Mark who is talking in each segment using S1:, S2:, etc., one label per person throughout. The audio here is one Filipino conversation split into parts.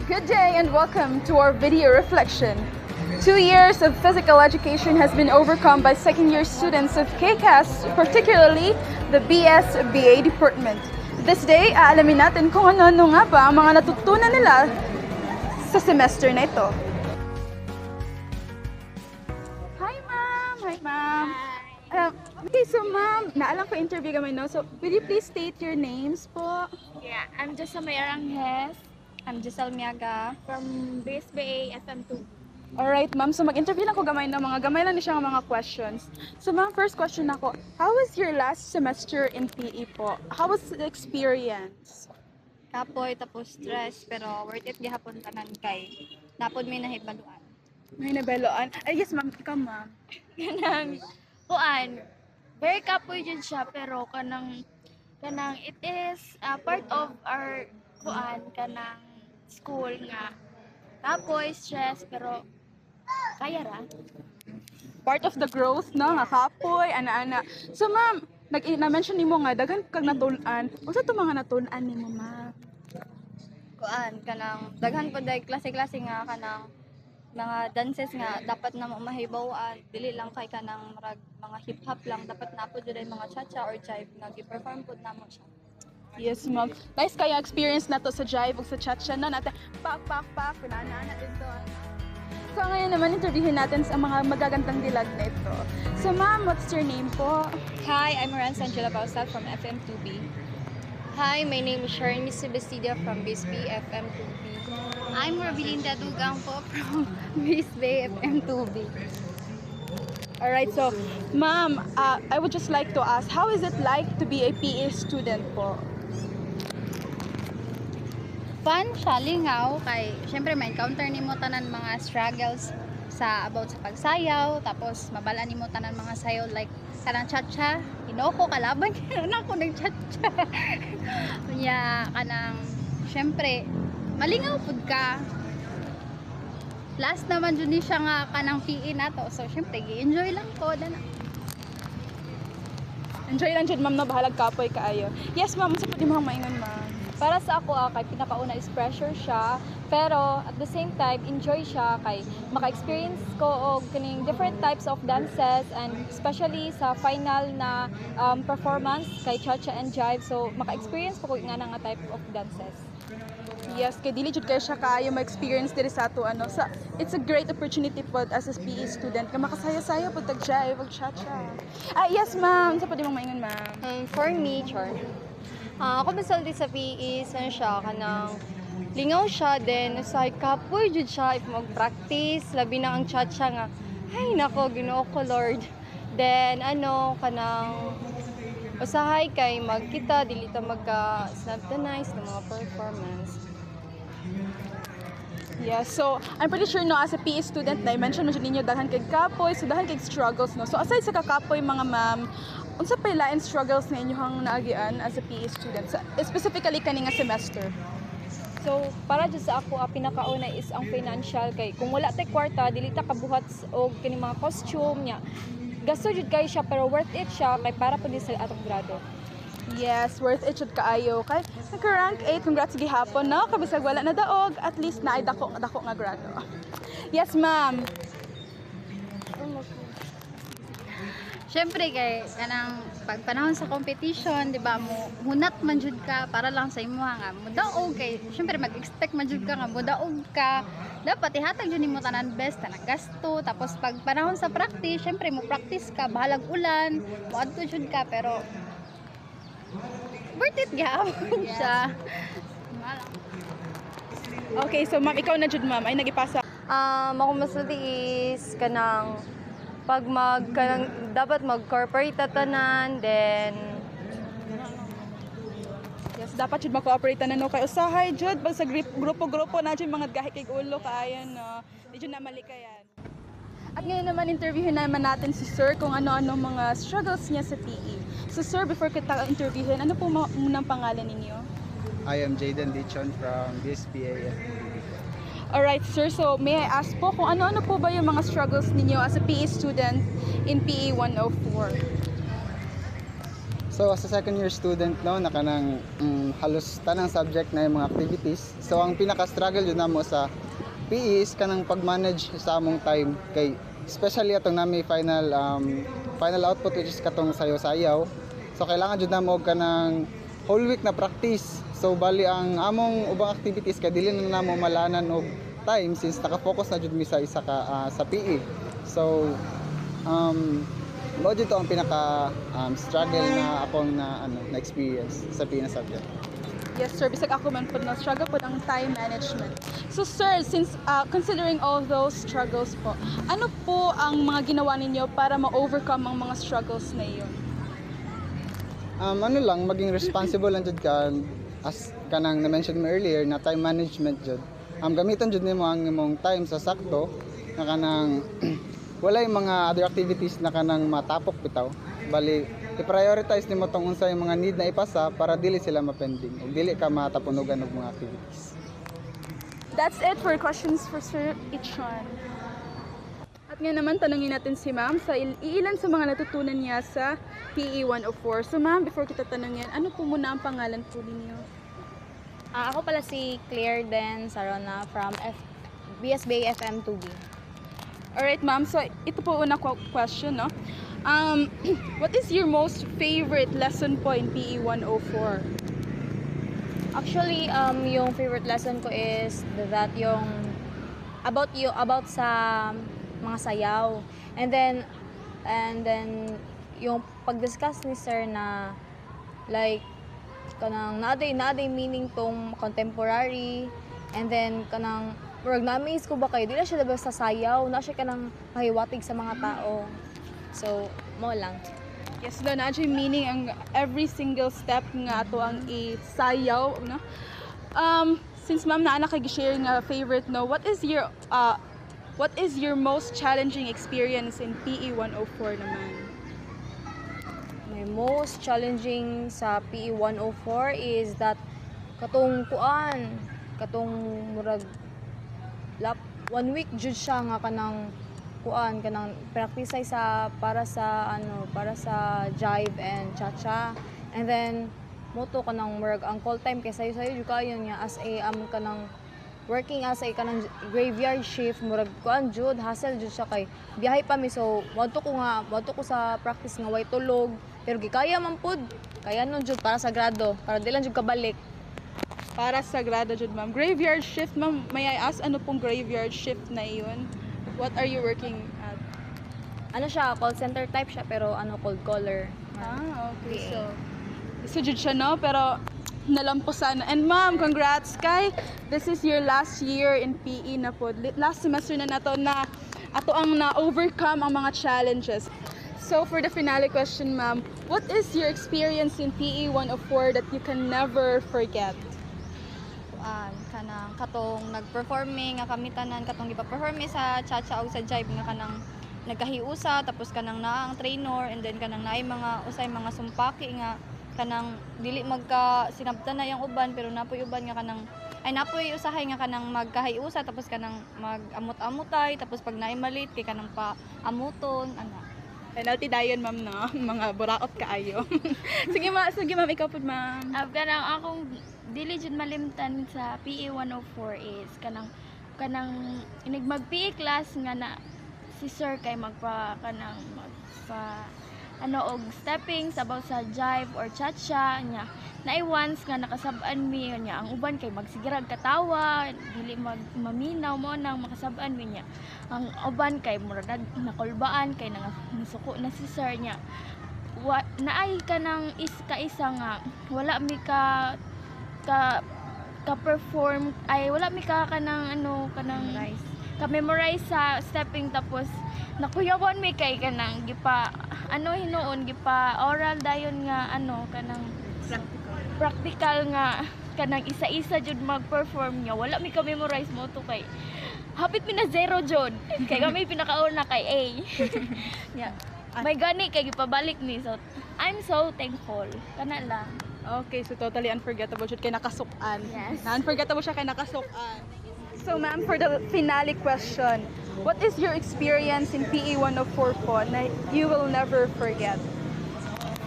S1: Good day and welcome to our video reflection. 2 years of physical education has been overcome by second-year students of KCAS, particularly the BS-BA department. This day, aalamin natin kung ano-ano nga ba ang mga natutunan nila sa semester na ito. Hi, ma'am! Hi, ma'am! Okay, so ma'am, naalang ko interview kami, no? So, will you please state your names po?
S2: Yeah, I'm Josamay Aranghes. I'm Giselle Miaga from BSBA FM2.
S1: Alright, ma'am. So, mag-interview lang ko gamay na gamay lang ni siya ng mga questions. So, ma'am, first question ako, how was your last semester in PE po? How was the experience?
S2: Kapoy tapos stress pero worth it gihapon tanan kay napod may nahibaluan.
S1: May nabeloan? Ay, yes, ma'am. Ikaw, ma'am.
S2: Kanang kuan very kapoy jud siya pero kanang it is part of our kuan kanang school nga kapoy stress pero kaya ra.
S1: Part of the growth, no? Nga kapoy, ana-ana. So, ma'am, na-mention nimo nga, daghan kag natun-an. Unsa to mga natun-an nimo, ma'am?
S2: Kuan kanang daghan po day klase-klase nga kanang mga dances nga dapat na mahibawan dili lang kay kanang mga hip hop lang dapat na po jud mga cha-cha or jive nga gi-perform pud namo siya.
S1: Yes, ma'am. Nice kayo experience na to sa jive ug sa cha-cha, no? Natin, pak, kunana din to. So, ngayon naman, interviewin natin sa mga magagandang dilag na ito. So, ma'am, what's your name po?
S2: Hi, I'm Maran Angela Bausal from FM2B.
S3: Hi, my name is Sharon Misibestidia from BSB FM2B. I'm Robilinda Dugang po from BSB FM2B.
S1: Alright, so, ma'am, I would just like to ask, how is it like to be a PE student po?
S3: Fun siya, lingaw, kay syempre may encounter nimo tanan mga struggles sa about sa pagsayaw, tapos mabalaan nimo tanan mga sayaw like kanang cha-cha, inoko kalaban na ako ng cha-cha. Kanya kanang syempre malingaw pud ka. Last naman jud ni siya nga kanang PE nato, so syempre gi-enjoy lang ko dana.
S1: Enjoy lang dyan, ma'am, no? Bahalag kapoy kaayo. Yes, ma'am, sa pwede mo maingon, ma'am.
S4: Para sa ako, kay pinakauna is pressure siya, pero at the same time, enjoy siya kay maka-experience ko og kaning different types of dances and especially sa final na performance kay Cha-Cha and Jive. So, maka-experience ko nga nga type of dances.
S1: Yes, kay dili jud kay siya kaayo ma-experience diri sa ato ano. Sa it's a great opportunity po as a PE student ka makasaya-saya pud tag jive ug cha-cha. Yes, ma'am. Sa pwede mo maingon, ma'am.
S3: For me, Char, ako masaldi sa PE, san siya, kanang lingaw siya, then sa kapoy jud siya if mag-practice, labi na ang cha-cha nga, ay nako, Ginoo ko Lord. Then kanang usahay kay magkita, dili ta magka-snap-tanize ng mga performance.
S1: Yes, so I'm pretty sure no as a PE student na i-mention mo dyan ninyo daghan kay kapoy, so daghan kay struggles, no. So aside sa kakapoy mga ma'am, unsa pa lain struggles na inyong naagian as a PE student, specifically kani nga semester?
S4: So, para dyan sa ako, pinakauna is ang financial kay kung wala tay kwarta, dili ta kabuhat og kini mga costume niya. Gasto jud kay siya pero worth it siya kay para pud sa atong grado.
S1: Yes, worth it jud kaayo. Kay nagka-rank 8, congrats gihapon, no? Kabisag wala na daog, at least naay dako nga grado. Yes, ma'am.
S3: Syempre kay kanang pagpanahon sa competition, di ba, munat man jud ka para lang sa imo nga mudaog kay syempre mag-expect man jud ka nga mudaog ka. Dapat ihatag jud nimo tanan best tanang gasto, tapos pag panahon sa practice, syempre mo practice ka bahalag ulan, moadto jud ka pero worth it gyapon siya.
S1: Okay, so ma'am, ikaw na jud, ma'am, ay nagipasa.
S5: Ako masulti is kanang dapat mag-corporate tanan, then
S1: Yes, dapat jud mag-cooperate na no kay usahay jud pag sa grupo-grupo na jud mga gahi kay ulo kaayan, no. Di jud na malikayan. At ngayon naman interviewin naman natin si Sir kung ano-ano mga struggles niya sa PE. So Sir, before kita interviewin, ano po munang pangalan ninyo?
S6: I am Jaden Dichon from BSBA.
S1: Alright, sir. So, may I ask po kung ano-ano po ba yung mga struggles ninyo as a PE student in PE 104?
S6: So as a second year student no nakanang halos tanang subject na yung mga activities. So ang pinaka-struggle yun namo sa PE is kanang pag-manage sa among time kay especially atong nami final output which is katong sayaw-sayaw. So kailangan jud namo og kanang whole week na practice. So bali ang among ubang activities kay dili na namo malanan og time since naka-focus na jud mi sa isa ka sa PE. So mao jud to ang pinaka struggle na akong na experience sa PE na subject.
S1: Yes, sir. Bisag ako man po na struggle po ng time management. So, sir, since considering all those struggles po, ano po ang mga ginawa ninyo para ma-overcome ang mga struggles na iyon?
S6: Ano lang, maging responsible lang jud ka as kanang na-mention mo earlier na time management jud. Gamiton jud nimo ang imong time sa sakto na kanang walay mga other activities na kanang matapok bitaw. Bali, i-prioritize nimo tong unsa yung mga need na ipasa para dili sila mapending ug dili ka matapunugan og mga activities.
S1: That's it for questions for Sir Ichon. At nga naman, tanungin natin si ma'am sa ilan sa mga natutunan niya sa PE 104. So ma'am, before kita tanungin, ano po muna ang pangalan po ninyo?
S7: Ako pala si Claire Den Sarona from BSBA FM 2B.
S1: Alright ma'am, so ito po una question, no? What is your most favorite lesson po in PE 104?
S7: Actually, yung favorite lesson ko is that yung about sa mga sayaw. And then yung pag-discuss ni sir na like kanang naday meaning tong contemporary, and then kanang murag na-amaze ko ba kayo dili siya labas sa sayaw, na siya kanang pahiwatig sa mga tao. So mo lang.
S1: Yes, no, na meaning ang every single step nga ato ang isayaw, no? Since ma'am na anak kay-share nga favorite, no, what is your most challenging experience in PE 104 naman?
S7: My most challenging sa PE 104 is that katong murag 1 week jud siya nga kanang practice para sa jive and cha-cha, and then moto kanang murag ang call time kay sayo jud kayo niya as a kanang working as a kanang graveyard shift, murag jud hassle jud siya kay biyahe pa mi. So wadto ko sa practice nga way tulog, pero gikaya man pud kaya nun jud para sa grado, para di lang jud kabalik.
S1: Para sa grado jud ma'am. Graveyard shift ma'am, may I ask ano pong graveyard shift na iyon? What are you working at?
S7: Ano siya, call center type siya, pero cold caller.
S1: Okay. So jud siya, no? Pero nalampusan. And ma'am, congrats kay this is your last year in PE na po. Last semester na nato na ato ang na-overcome ang mga challenges. So for the finale question, ma'am, what is your experience in PE 104 that you can never forget?
S3: Kanang katong nag-performing nga kami tanan katong gipa-perform sa cha-cha o sa jive nga kanang nagkahiusa, tapos kanang naa ang trainer, and then kanang naay mga usay mga sumpaki nga kanang dili magka sinabtan na yung uban, pero napoy uban nga kanang napoy usahay nga kanang magkahiusa, tapos kanang mag-amot-amutay, tapos pag naay malit kay kanang pa amuton ana.
S1: Penalty dayon ma'am, no? Mga buraot kaayo. sige ma'am, ikaw po ma'am.
S2: Kanang akong dili jud malimtan sa PE 104 is kanang inig mag PE class nga na si sir kay magpa og steppings about sa jive or cha-cha nya. Naay once nga nakasab-an mi nya ang uban kay magsigirag katawa, dili maminaw mo nang makasab-an mi nya. Ang uban kay murag nakulbaan kay nasuko na si sir nya. Naay kanang isa nga wala mi ka perform ay wala mi ka kanang ka-memorize sa stepping, tapos nakuyawan mi kay kanang gipa oral dayon nga kanang practical nga kanang isa-isa jud mag-perform niya, wala mi ka-memorize mo to kay hapit mi na 0 jud kay kami pinakauna kay A. Yeah. May gani kay gipabalik mi, so I'm so thankful kana lang.
S1: Okay, so totally unforgettable siya kay nakasukan.
S2: Yes.
S1: Unforgettable siya kay nakasukan. So ma'am, for the finale question, what is your experience in PE 104 po na you will never forget?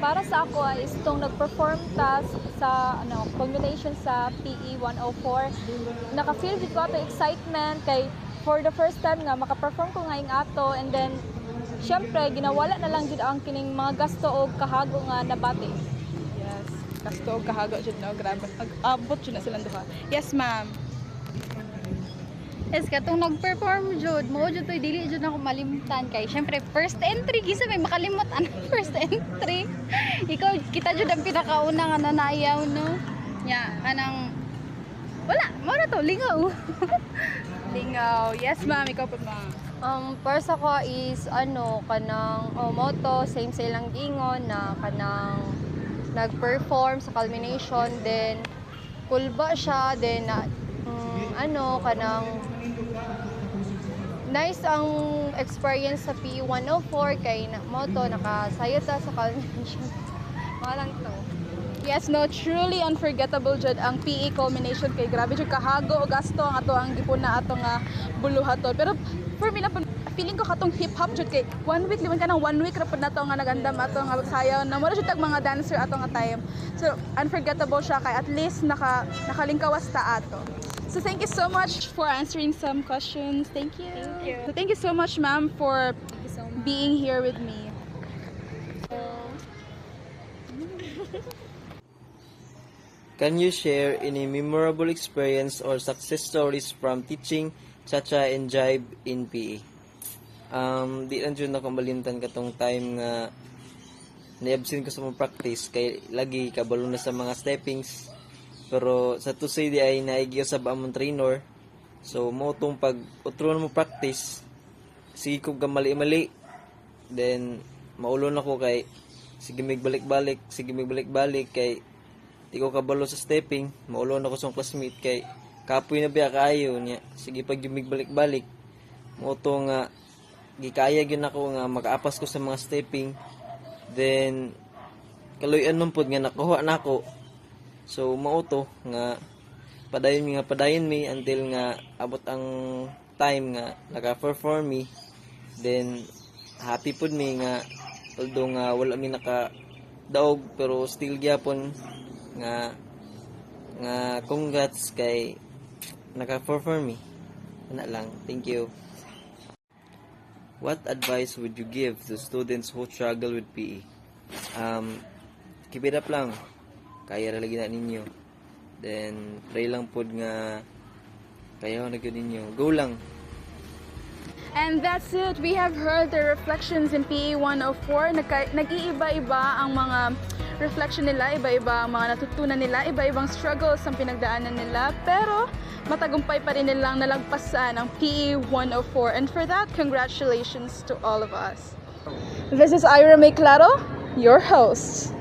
S4: para sa ako is itong nag-perform ta sa culmination sa PE 104. Naka-feel jud ko ato excitement kay for the first time nga maka-perform ko ngayong ato, and then syempre ginawala na lang jud ang kining mga gasto o kahago nga nabati.
S1: Yes. Kasto og kahago jud no, grabe. Abot jud na silang duha. Yes, ma'am.
S3: Yes, katong nag-perform jud, mo jud toy dili jud ako malimtan kay syempre first entry gisa may makalimot ang first entry. Ikaw kita jud ang pinakauna nga nanayaw no. Nya kanang wala, mo na to lingaw.
S1: Lingaw. Yes, ma'am. Ikaw po, ma'am.
S5: Para sa ko is kanang moto same sa ilang gingon na kanang nag-perform sa culmination, then kulba siya, then kanang nice ang experience sa PE 104 kay moto nakasayot ta sa culmination. Mga lang to.
S1: Yes, no, truly unforgettable jud ang PE culmination kay grabe jud kahago o gasto ang ato ang gipuna ato nga buluhaton. Pero for me na feeling ko katong hip hop jud kay 1 week liman ka nang 1 week ra pud nato nga nagandam ato nga sayaw na mura jud tag mga dancer ato nga time. So unforgettable siya kay at least nakalingkawas ta ato. So thank you so much for answering some questions. Thank you. Thank you. So thank you so much, ma'am, for being here with me.
S8: Can you share any memorable experience or success stories from teaching cha-cha and jive in PE? Di lang dyan ako malimtan katong time nga na-absent ko sa mga practice kay lagi kabalo na sa mga steppings. Pero sa to say di ay naigyo sa among trainer. So mo tong pag utro na mo practice, sige ko mali-mali. Then maulon ako kay sige migbalik-balik kay di ko kabalo sa stepping, maulon ako sa classmate kay kapoy na biya kaayo niya. Sige pag balik-balik, mo to nga gikaya gyud ako nga makaapas ko sa mga stepping. Then kaluy-an man pud nga nakuha nako. So mao to nga padayon mi until nga abot ang time nga naka-perform mi. Then happy pud mi nga although nga wala mi naka daog pero still gyapon nga congrats kay naka-perform mi. Ana lang. Thank you. What advice would you give to students who struggle with PE? Keep it up lang. Kaya ra lagi na ninyo. Then pray lang pod nga kaya na gyud ninyo. Go lang.
S1: And that's it. We have heard the reflections in PE 104. Nag-iiba-iba ang mga reflection nila, iba-iba ang mga natutunan nila, iba-ibang struggles ang pinagdaanan nila, pero matagumpay pa rin nilang nalagpasan ang PE 104. And for that, congratulations to all of us. This is Ira May Claro, your host.